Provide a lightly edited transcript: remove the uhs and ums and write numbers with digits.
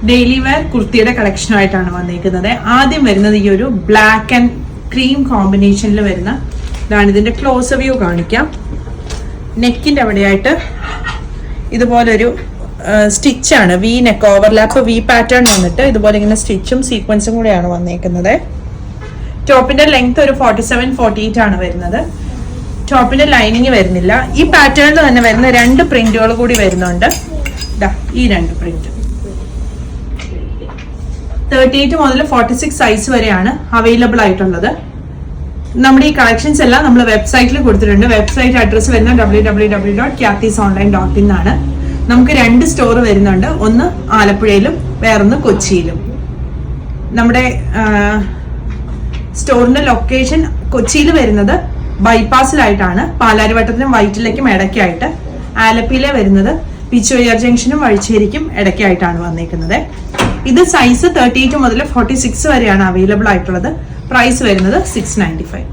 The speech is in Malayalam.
ഡെയിലി വെയർ കുർത്തിയുടെ കളക്ഷനുമായിട്ടാണ് വന്നിരിക്കുന്നത്. ആദ്യം വരുന്നത് ഈ ഒരു ബ്ലാക്ക് ആൻഡ് ക്രീം കോമ്പിനേഷനിൽ വരുന്ന ഇതാണ്. ഇതിന്റെ ക്ലോസ് വ്യൂ കാണിക്കാം. നെക്കിന്റെ അവിടെയായിട്ട് ഇതുപോലൊരു സ്റ്റിച്ചാണ്, V neck overlap V pattern വന്നിട്ട് ഇതുപോലെ ഇങ്ങനെ സ്റ്റിച്ചും സീക്വൻസും കൂടെയാണ് വന്നിരിക്കുന്നത്. ടോപ്പിന്റെ ലെങ്ത് ഒരു 47-48 ആണ് വരുന്നത്. ടോപ്പിന്റെ ലൈനിങ് വരുന്നില്ല. ഈ പാറ്റേണിൽ തന്നെ വരുന്ന 2 പ്രിന്റുകൾ കൂടി വരുന്നുണ്ട്. ഈ 2 പ്രിന്റ് 38 മുതൽ 46 സൈസ് വരെയാണ് അവൈലബിൾ ആയിട്ടുള്ളത്. നമ്മുടെ ഈ കളക്ഷൻസ് എല്ലാം നമ്മൾ വെബ്സൈറ്റിൽ കൊടുത്തിട്ടുണ്ട്. വെബ്സൈറ്റ് അഡ്രസ് വരുന്നത് www.kyathysonline.in ആണ്. നമുക്ക് 2 സ്റ്റോർ വരുന്നുണ്ട്. ഒന്ന് ആലപ്പുഴയിലും വേറൊന്ന് കൊച്ചിയിലും. നമ്മുടെ സ്റ്റോറിന്റെ ലൊക്കേഷൻ കൊച്ചിയിൽ വരുന്നത് ബൈപ്പാസിലായിട്ടാണ്, പാലാരിവട്ടത്തിനും വൈറ്റിലേക്കും ഇടയ്ക്കായിട്ട്. ആലപ്പിയിലെ വരുന്നത് പിച്ചുവയ്യാർ ജംഗ്ഷനും വഴിച്ചേരിക്കും ഇടയ്ക്കായിട്ടാണ് വന്നിരിക്കുന്നത്. ഇത് സൈസ് 38 മുതൽ 46 വരെയാണ് അവൈലബിൾ ആയിട്ടുള്ളത്. പ്രൈസ് വരുന്നത് 695.